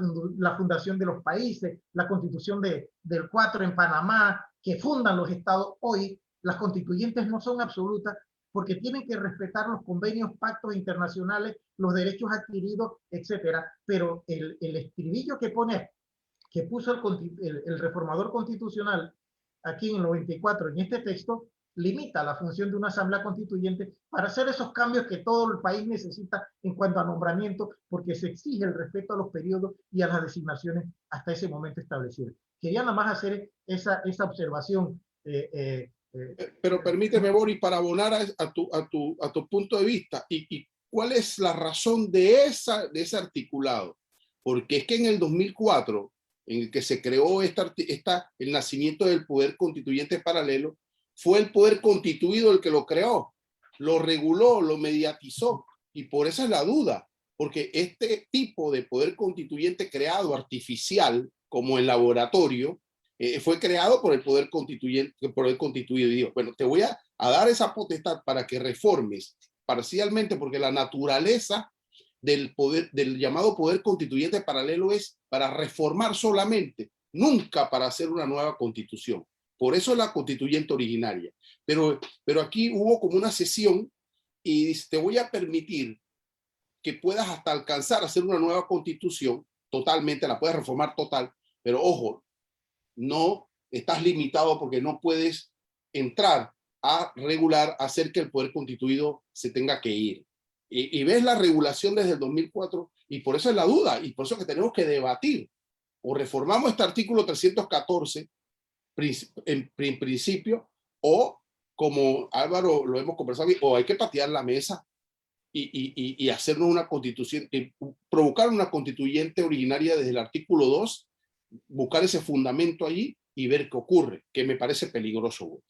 fundación de los países, la constitución del 4 en Panamá, que fundan los estados hoy, las constituyentes no son absolutas porque tienen que respetar los convenios, pactos internacionales, los derechos adquiridos, etcétera. Pero el estribillo que puso el reformador constitucional aquí en el 94 en este texto limita la función de una asamblea constituyente para hacer esos cambios que todo el país necesita en cuanto a nombramiento, porque se exige el respeto a los periodos y a las designaciones hasta ese momento establecidas. Quería nada más hacer esa observación. Pero permíteme, Boris, para abonar a tu punto de vista, y cuál es la razón de ese articulado. Porque es que en el 2004, en el que se creó el nacimiento del poder constituyente paralelo, fue el poder constituido el que lo creó, lo reguló, lo mediatizó, y por eso es la duda, porque este tipo de poder constituyente creado artificial, como en laboratorio, fue creado por el poder constituyente, por el constituido. Y digo, bueno, te voy a dar esa potestad para que reformes parcialmente, porque la naturaleza del llamado poder constituyente paralelo es para reformar solamente, nunca para hacer una nueva constitución. Por eso es la constituyente originaria. Pero aquí hubo como una sesión y te voy a permitir que puedas hasta alcanzar a hacer una nueva constitución totalmente, la puedes reformar total, pero ojo, no estás limitado porque no puedes entrar a regular, hacer que el poder constituido se tenga que ir. Y ves la regulación desde el 2004 y por eso es la duda y por eso es que tenemos que debatir. O reformamos este artículo 314 en principio, o como Álvaro lo hemos conversado, o hay que patear la mesa y hacernos una constitución, provocar una constituyente originaria desde el artículo 2, buscar ese fundamento allí y ver qué ocurre, que me parece peligroso.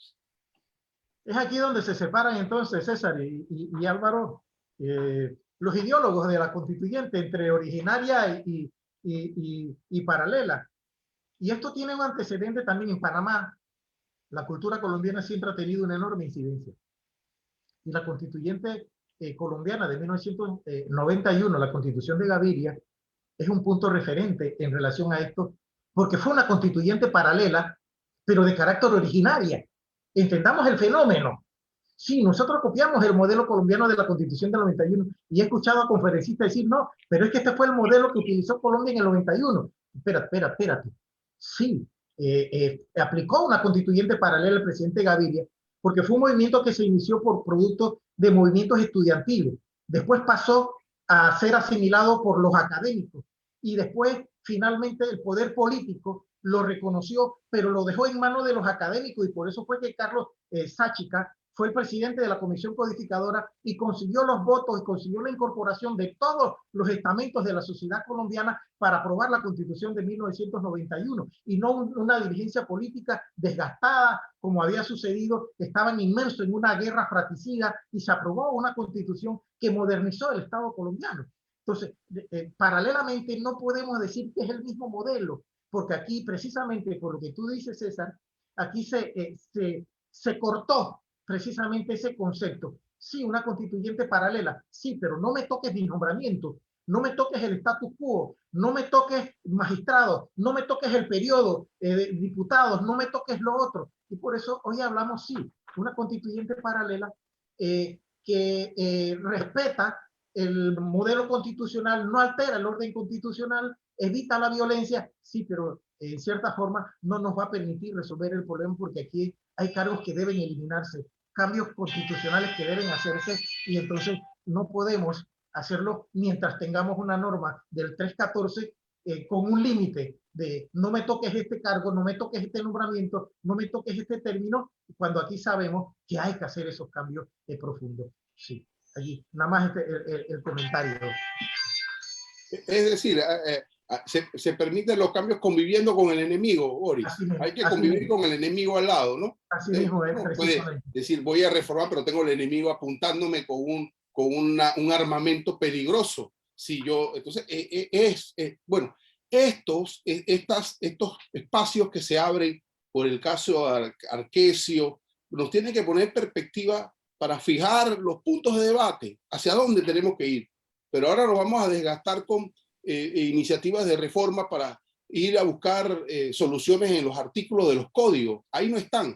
Es aquí donde se separan entonces, César y Álvaro, los ideólogos de la constituyente entre originaria y paralela. Y esto tiene un antecedente también en Panamá. La cultura colombiana siempre ha tenido una enorme incidencia. Y la constituyente colombiana de 1991, la Constitución de Gaviria, es un punto referente en relación a esto, porque fue una constituyente paralela, pero de carácter originaria. Entendamos el fenómeno. Sí, nosotros copiamos el modelo colombiano de la Constitución del 91 y he escuchado a conferencistas decir, no, pero es que este fue el modelo que utilizó Colombia en el 91. Espérate. Sí, aplicó una constituyente paralela al presidente Gaviria porque fue un movimiento que se inició por producto de movimientos estudiantiles. Después pasó a ser asimilado por los académicos y después finalmente el poder político lo reconoció, pero lo dejó en manos de los académicos y por eso fue que Carlos Sáchica fue el presidente de la Comisión Codificadora y consiguió los votos y consiguió la incorporación de todos los estamentos de la sociedad colombiana para aprobar la Constitución de 1991 y no una dirigencia política desgastada como había sucedido, estaban inmersos en una guerra fratricida y se aprobó una Constitución que modernizó el Estado colombiano. Entonces, paralelamente no podemos decir que es el mismo modelo, porque aquí precisamente por lo que tú dices, César, aquí se cortó precisamente ese concepto. Sí, una constituyente paralela, sí, pero no me toques mi nombramiento, no me toques el status quo, no me toques magistrados, no me toques el periodo de diputados, no me toques lo otro. Y por eso hoy hablamos, sí, una constituyente paralela que respeta el modelo constitucional, no altera el orden constitucional, evita la violencia, sí, pero en cierta forma no nos va a permitir resolver el problema porque aquí hay cargos que deben eliminarse, cambios constitucionales que deben hacerse y entonces no podemos hacerlo mientras tengamos una norma del 314 con un límite de no me toques este cargo, no me toques este nombramiento, no me toques este término, cuando aquí sabemos que hay que hacer esos cambios profundos. Sí, allí, nada más el comentario. Es decir, se permiten los cambios conviviendo con el enemigo, Boris. Hay que convivir con el enemigo al lado, ¿no? Así mismo es, no puede decir, voy a reformar, pero tengo el enemigo apuntándome con un armamento peligroso. Si yo, entonces, bueno, estos espacios que se abren por el caso Arquesio, nos tienen que poner perspectiva para fijar los puntos de debate, hacia dónde tenemos que ir. Pero ahora nos vamos a desgastar con iniciativas de reforma para ir a buscar soluciones en los artículos de los códigos. Ahí no están.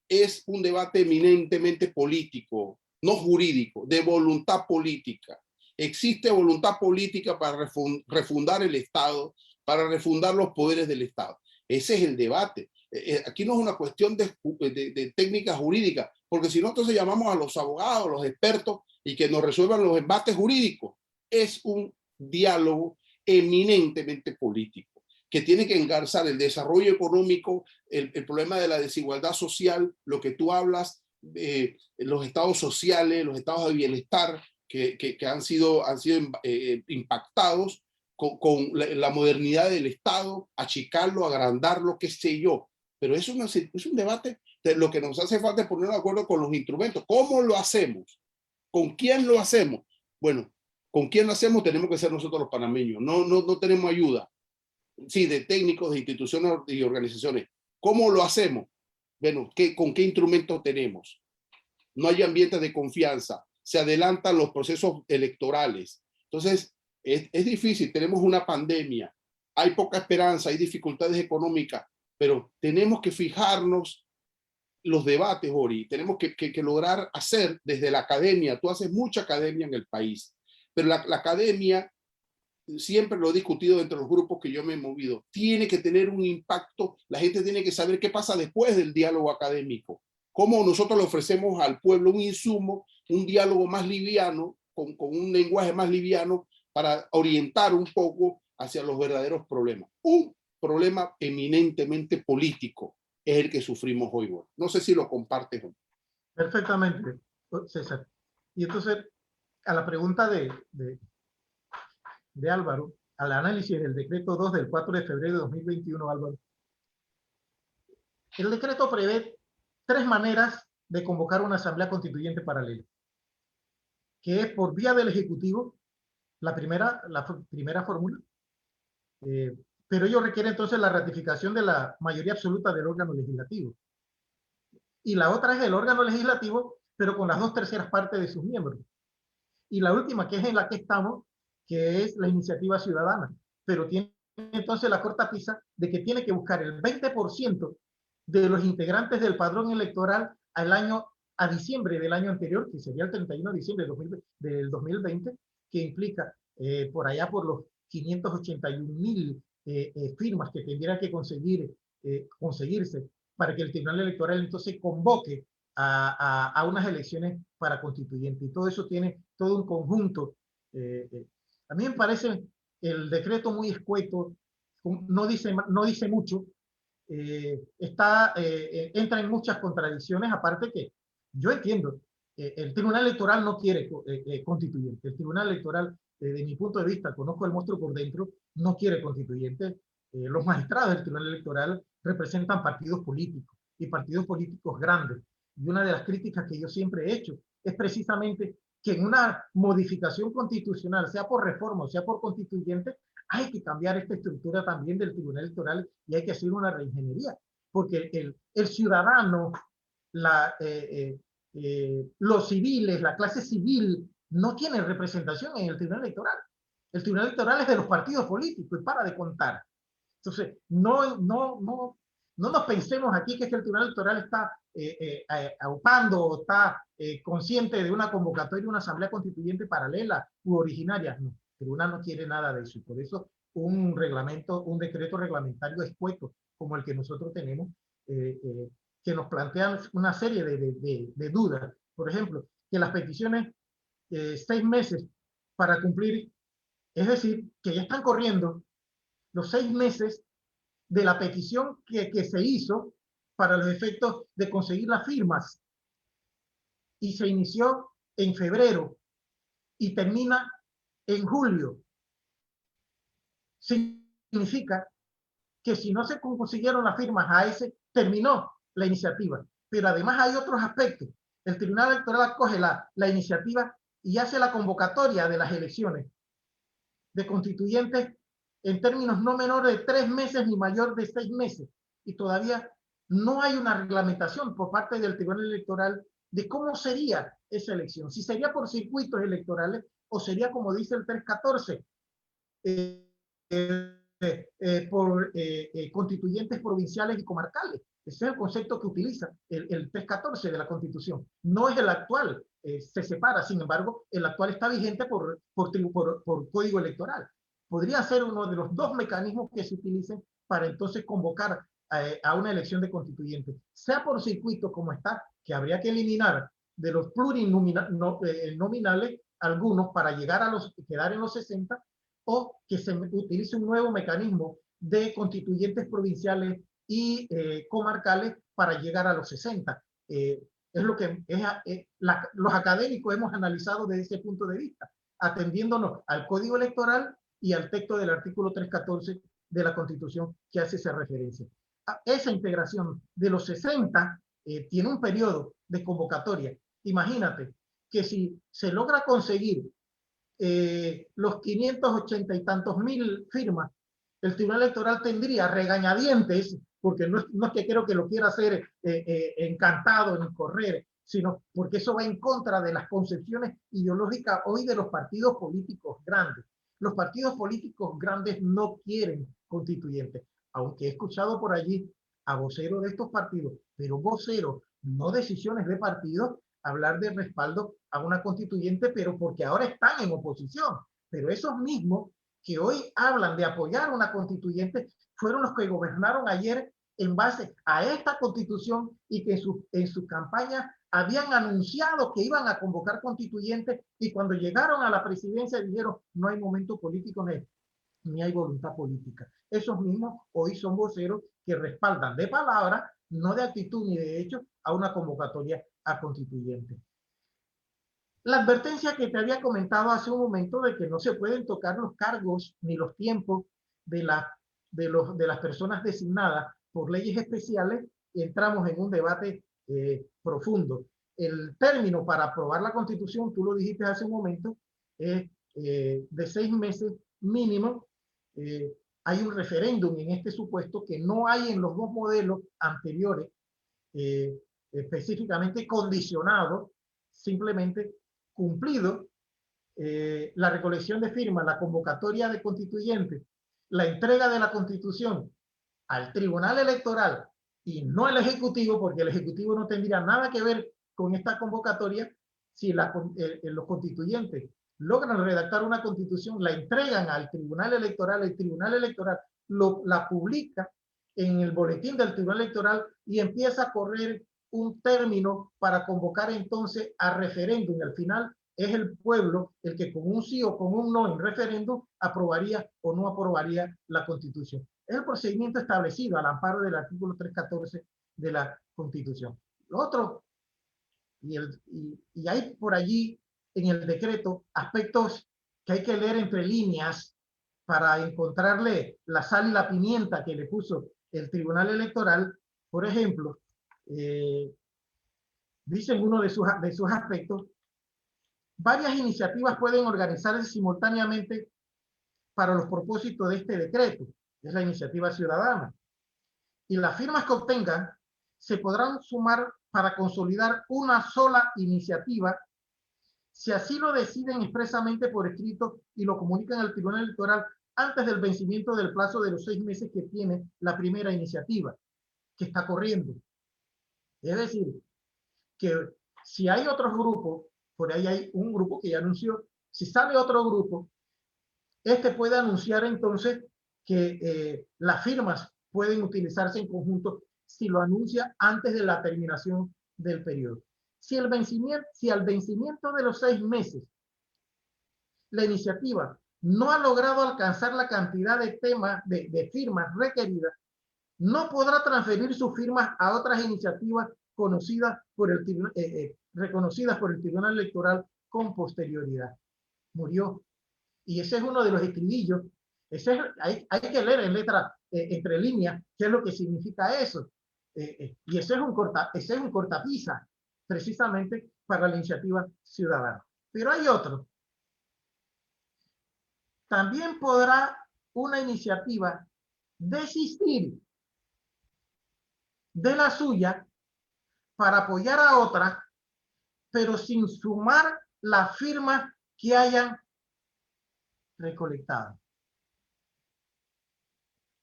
Es un debate eminentemente político, no jurídico, de voluntad política. Existe voluntad política para refundar el Estado, para refundar los poderes del Estado. Ese es el debate. Aquí no es una cuestión de técnica jurídica, porque si no, entonces llamamos a los abogados, a los expertos, y que nos resuelvan los embates jurídicos. Es un diálogo eminentemente político, que tiene que engarzar el desarrollo económico, el problema de la desigualdad social, lo que tú hablas, los estados sociales, los estados de bienestar que han sido impactados con la modernidad del Estado, achicarlo, agrandarlo, qué sé yo. Pero es un debate de lo que nos hace falta es poner de acuerdo con los instrumentos. ¿Cómo lo hacemos? ¿Con quién lo hacemos? Bueno, ¿con quién lo hacemos? Tenemos que ser nosotros los panameños. No tenemos ayuda. Sí, de técnicos, de instituciones y organizaciones. ¿Cómo lo hacemos? Bueno, ¿con qué instrumentos tenemos? No hay ambientes de confianza. Se adelantan los procesos electorales. Entonces, es difícil. Tenemos una pandemia. Hay poca esperanza, hay dificultades económicas, pero tenemos que fijarnos los debates, Ori. Tenemos que lograr hacer desde la academia. Tú haces mucha academia en el país, pero la academia, siempre lo he discutido entre los grupos que yo me he movido, tiene que tener un impacto. La gente tiene que saber qué pasa después del diálogo académico. Cómo nosotros le ofrecemos al pueblo un insumo, un diálogo más liviano, con un lenguaje más liviano, para orientar un poco hacia los verdaderos problemas. Un problema eminentemente político es el que sufrimos hoy. No sé si lo compartes. Perfectamente, César. Y entonces, a la pregunta de Álvaro, al análisis del decreto 2 del 4 de febrero de 2021, Álvaro, el decreto prevé 3 maneras de convocar una asamblea constituyente paralela, que es por vía del Ejecutivo, la primera fórmula, pero ello requiere entonces la ratificación de la mayoría absoluta del órgano legislativo. Y la otra es el órgano legislativo, pero con las 2/3 partes de sus miembros. Y la última, que es en la que estamos, que es la iniciativa ciudadana, pero tiene entonces la cortapisa de que tiene que buscar el 20% de los integrantes del padrón electoral a diciembre del año anterior, que sería el 31 de diciembre del 2020, que implica por allá por los 581.000 firmas que tendría que conseguirse para que el Tribunal Electoral entonces convoque a unas elecciones para constituyente. Y todo eso tiene todo un conjunto. A mí me parece el decreto muy escueto, no dice mucho, entra en muchas contradicciones, aparte que Yo entiendo, el Tribunal Electoral no quiere constituyente. El Tribunal Electoral, de mi punto de vista, conozco el monstruo por dentro, no quiere constituyente. Los magistrados del Tribunal Electoral representan partidos políticos y partidos políticos grandes. Y una de las críticas que yo siempre he hecho es precisamente que en una modificación constitucional, sea por reforma o sea por constituyente, hay que cambiar esta estructura también del Tribunal Electoral y hay que hacer una reingeniería, porque el ciudadano, los civiles, la clase civil, no tienen representación en el Tribunal Electoral. El Tribunal Electoral es de los partidos políticos y para de contar. Entonces, no nos pensemos aquí que es que el Tribunal Electoral está aupando o está consciente de una convocatoria de una asamblea constituyente paralela u originaria. No, el tribunal no quiere nada de eso. Y por eso un reglamento, un decreto reglamentario escueto como el que nosotros tenemos, que nos plantean una serie de dudas. Por ejemplo, que las peticiones 6 meses para cumplir, es decir, que ya están corriendo los 6 meses de la petición que se hizo para los efectos de conseguir las firmas y se inició en febrero y termina en julio. Significa que si no se consiguieron las firmas a ese, terminó la iniciativa. Pero además hay otros aspectos. El Tribunal Electoral acoge la iniciativa y hace la convocatoria de las elecciones de constituyentes en términos no menores de 3 meses ni mayor de 6 meses. Y todavía no hay una reglamentación por parte del Tribunal Electoral de cómo sería esa elección. Si sería por circuitos electorales o sería, como dice el 314, por constituyentes provinciales y comarcales. Ese es el concepto que utiliza el 314 de la Constitución. No es el actual, se separa, sin embargo, el actual está vigente por código electoral. Podría ser uno de los 2 mecanismos que se utilicen para entonces convocar a una elección de constituyentes, sea por circuito como está, que habría que eliminar de los plurinominales algunos para llegar a quedar en los 60, o que se utilice un nuevo mecanismo de constituyentes provinciales y comarcales para llegar a los 60. Es lo que los académicos hemos analizado desde ese punto de vista, atendiéndonos al Código Electoral y al texto del artículo 314 de la Constitución que hace esa referencia. Esa integración de los 60 tiene un periodo de convocatoria. Imagínate que si se logra conseguir los 580 y tantos mil firmas, el Tribunal Electoral tendría regañadientes, porque no es que creo que lo quiera hacer encantado ni correr, sino porque eso va en contra de las concepciones ideológicas hoy de los partidos políticos grandes. Los partidos políticos grandes no quieren constituyentes, aunque he escuchado por allí a voceros de estos partidos, pero voceros, no decisiones de partidos, hablar de respaldo a una constituyente, pero porque ahora están en oposición. Pero esos mismos que hoy hablan de apoyar una constituyente fueron los que gobernaron ayer en base a esta constitución y que en su campaña habían anunciado que iban a convocar constituyentes y cuando llegaron a la presidencia dijeron no hay momento político ni hay voluntad política. Esos mismos hoy son voceros que respaldan de palabra, no de actitud ni de hecho, a una convocatoria a constituyente. La advertencia que te había comentado hace un momento de que no se pueden tocar los cargos ni los tiempos de las personas designadas por leyes especiales, y entramos en un debate profundo. El término para aprobar la Constitución, tú lo dijiste hace un momento, es de 6 meses mínimo. Hay un referéndum en este supuesto que no hay en los 2 modelos anteriores, específicamente condicionado, simplemente cumplido la recolección de firmas, la convocatoria de constituyentes, la entrega de la Constitución al Tribunal Electoral y no al Ejecutivo, porque el Ejecutivo no tendría nada que ver con esta convocatoria. Si los constituyentes logran redactar una constitución, la entregan al Tribunal Electoral, el Tribunal Electoral la publica en el boletín del Tribunal Electoral y empieza a correr un término para convocar entonces a referéndum. Al final es el pueblo el que con un sí o con un no en referéndum aprobaría o no aprobaría la Constitución. Es el procedimiento establecido al amparo del artículo 314 de la Constitución. Lo otro, y hay por allí en el decreto aspectos que hay que leer entre líneas para encontrarle la sal y la pimienta que le puso el Tribunal Electoral. Por ejemplo, dice en uno de sus aspectos, varias iniciativas pueden organizarse simultáneamente para los propósitos de este decreto, es la iniciativa ciudadana. Y las firmas que obtengan se podrán sumar para consolidar una sola iniciativa si así lo deciden expresamente por escrito y lo comunican al Tribunal Electoral antes del vencimiento del plazo de los 6 meses que tiene la primera iniciativa, que está corriendo. Es decir, que si hay otros grupos, por ahí hay un grupo que ya anunció, si sale otro grupo, este puede anunciar entonces que las firmas pueden utilizarse en conjunto si lo anuncia antes de la terminación del periodo. Si al vencimiento de los 6 meses la iniciativa no ha logrado alcanzar la cantidad de firmas requeridas, no podrá transferir sus firmas a otras iniciativas reconocidas por el Tribunal Electoral con posterioridad. Murió. Y ese es uno de los estribillos. Hay que leer en letra entre líneas qué es lo que significa eso. Y ese es un cortapisa, precisamente para la iniciativa ciudadana. Pero hay otro. También podrá una iniciativa desistir de la suya para apoyar a otra, pero sin sumar las firmas que hayan recolectado.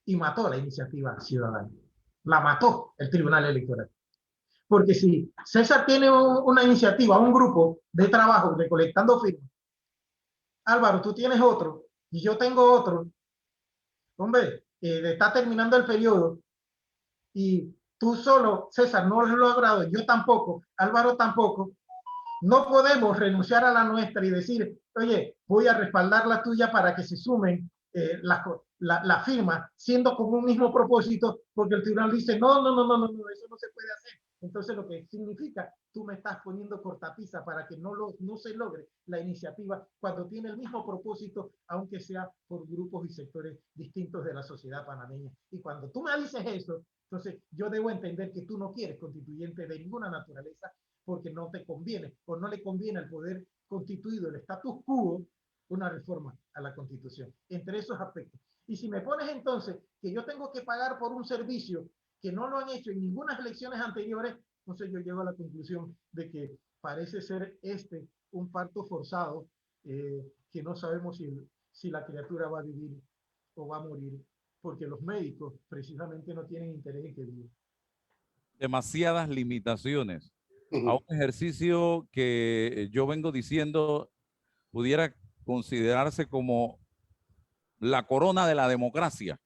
Y mató la iniciativa ciudadana. La mató el Tribunal Electoral. Porque si César tiene una iniciativa, un grupo de trabajo recolectando firmas, Álvaro, tú tienes otro y yo tengo otro, hombre, está terminando el periodo y tú solo, César, no lo has logrado, yo tampoco, Álvaro tampoco, no podemos renunciar a la nuestra y decir, oye, voy a respaldar la tuya para que se sumen la firma, siendo con un mismo propósito, porque el tribunal dice, no, eso no se puede hacer. Entonces lo que significa, tú me estás poniendo cortapisa para que no se logre la iniciativa cuando tiene el mismo propósito, aunque sea por grupos y sectores distintos de la sociedad panameña. Y cuando tú me dices eso, entonces yo debo entender que tú no quieres constituyente de ninguna naturaleza porque no te conviene o no le conviene al poder constituido, el status quo, una reforma a la Constitución, entre esos aspectos. Y si me pones entonces que yo tengo que pagar por un servicio que no lo han hecho en ninguna elecciones anteriores, entonces yo llego a la conclusión de que parece ser un parto forzado, que no sabemos si la criatura va a vivir o va a morir, porque los médicos precisamente no tienen interés en que viva. Demasiadas limitaciones a un ejercicio que yo vengo diciendo pudiera considerarse como la corona de la democracia.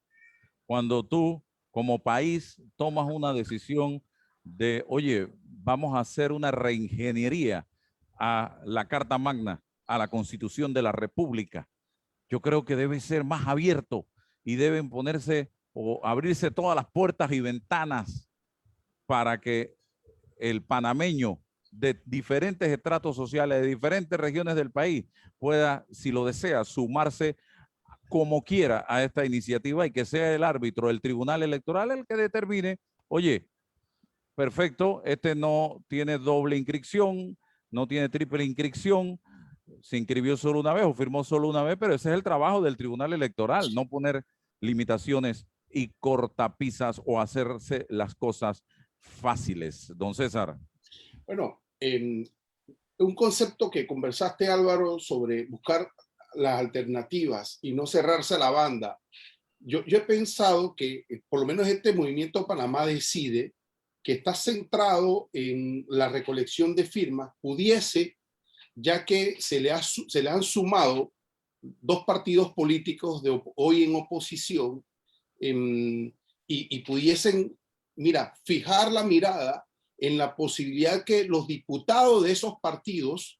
Cuando tú, como país, tomas una decisión de, oye, vamos a hacer una reingeniería a la Carta Magna, a la Constitución de la República. Yo creo que debe ser más abierto y deben ponerse o abrirse todas las puertas y ventanas para que el panameño de diferentes estratos sociales, de diferentes regiones del país, pueda, si lo desea, sumarse como quiera a esta iniciativa y que sea el árbitro, el Tribunal Electoral, el que determine, oye, perfecto, este no tiene doble inscripción, no tiene triple inscripción, se inscribió solo una vez o firmó solo una vez, pero ese es el trabajo del Tribunal Electoral, no poner limitaciones y cortapisas o hacerse las cosas fáciles. Don César. Bueno, un concepto que conversaste, Álvaro, sobre buscar las alternativas y no cerrarse a la banda. Yo he pensado que por lo menos este movimiento Panamá Decide, que está centrado en la recolección de firmas, pudiese, ya que se le han sumado 2 partidos políticos hoy en oposición, y pudiesen, fijar la mirada en la posibilidad que los diputados de esos partidos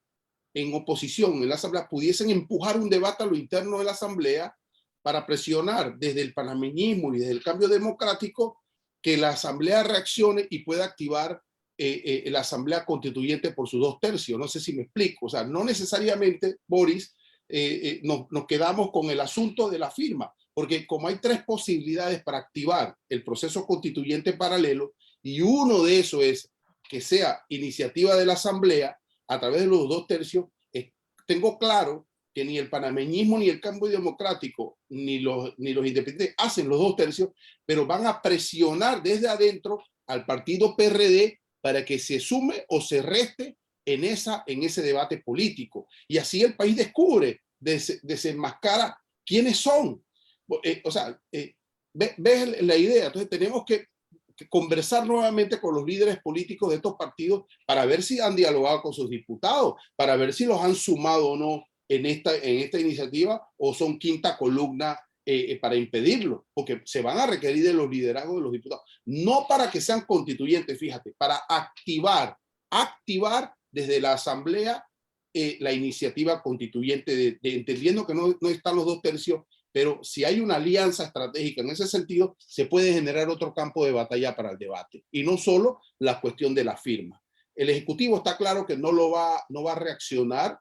en oposición en la Asamblea pudiesen empujar un debate a lo interno de la Asamblea para presionar desde el panameñismo y desde el cambio democrático que la Asamblea reaccione y pueda activar la Asamblea Constituyente por sus 2/3. No sé si me explico. O sea, no necesariamente, Boris, nos quedamos con el asunto de la firma, porque como hay 3 posibilidades para activar el proceso constituyente paralelo, y uno de esos es que sea iniciativa de la Asamblea a través de los 2/3, tengo claro que ni el panameñismo, ni el Cambio Democrático, ni los independientes hacen los 2/3, pero van a presionar desde adentro al partido PRD para que se sume o se reste en ese debate político. Y así el país descubre, desenmascara quiénes son. ¿Ves la idea? Entonces tenemos que conversar nuevamente con los líderes políticos de estos partidos para ver si han dialogado con sus diputados, para ver si los han sumado o no en esta iniciativa, o son quinta columna para impedirlo, porque se van a requerir de los liderazgos de los diputados, no para que sean constituyentes, fíjate, para activar desde la Asamblea la iniciativa constituyente, entendiendo que no están los 2/3, pero si hay una alianza estratégica en ese sentido, se puede generar otro campo de batalla para el debate, y no solo la cuestión de la firma. El Ejecutivo está claro que no va a reaccionar,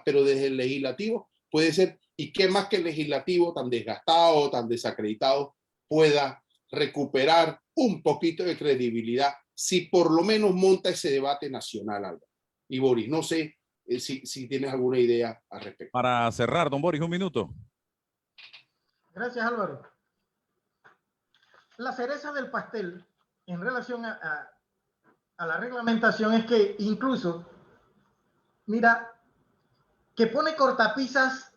pero desde el Legislativo puede ser, y qué más que el Legislativo tan desgastado, tan desacreditado, pueda recuperar un poquito de credibilidad si por lo menos monta ese debate nacional, Álvaro. Y Boris, no sé si tienes alguna idea al respecto. Para cerrar, don Boris, un minuto. Gracias, Álvaro. La cereza del pastel en relación a la reglamentación es que incluso, mira, que pone cortapisas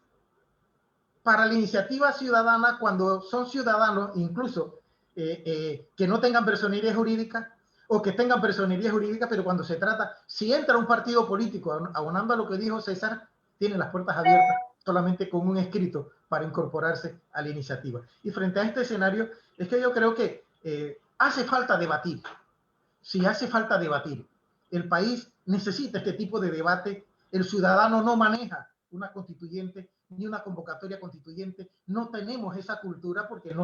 para la iniciativa ciudadana cuando son ciudadanos, incluso que no tengan personería jurídica o que tengan personería jurídica, pero cuando se trata, si entra un partido político, abonando a lo que dijo César, tiene las puertas abiertas solamente con un escrito para incorporarse a la iniciativa. Y frente a este escenario, es que yo creo que hace falta debatir. Sí, hace falta debatir. El país necesita este tipo de debate. El ciudadano no maneja una constituyente ni una convocatoria constituyente. No tenemos esa cultura porque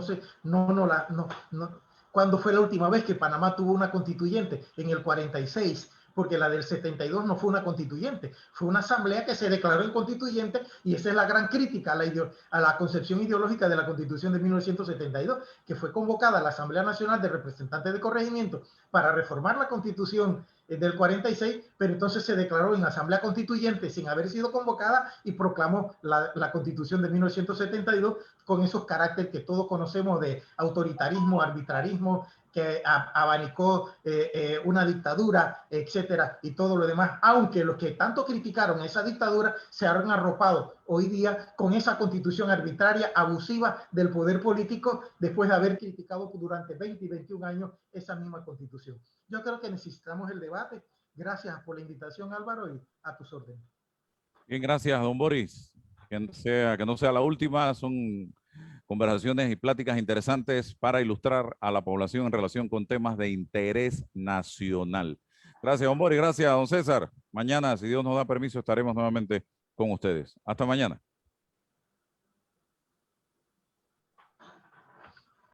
¿cuándo fue la última vez que Panamá tuvo una constituyente? En el 46. Porque la del 72 no fue una constituyente, fue una asamblea que se declaró inconstituyente, y esa es la gran crítica a la concepción ideológica de la Constitución de 1972, que fue convocada la Asamblea Nacional de Representantes de Corregimiento para reformar la Constitución del 46, pero entonces se declaró en Asamblea Constituyente sin haber sido convocada y proclamó la Constitución de 1972 con esos caracteres que todos conocemos de autoritarismo, arbitrarismo, que abanicó una dictadura, etcétera, y todo lo demás, aunque los que tanto criticaron esa dictadura se han arropado hoy día con esa constitución arbitraria, abusiva del poder político, después de haber criticado durante 20 y 21 años esa misma constitución. Yo creo que necesitamos el debate. Gracias por la invitación, Álvaro, y a tus órdenes. Bien, gracias, don Boris. Que no sea la última, son conversaciones y pláticas interesantes para ilustrar a la población en relación con temas de interés nacional. Gracias, don Boris. Gracias, don César. Mañana, si Dios nos da permiso, estaremos nuevamente con ustedes. Hasta mañana.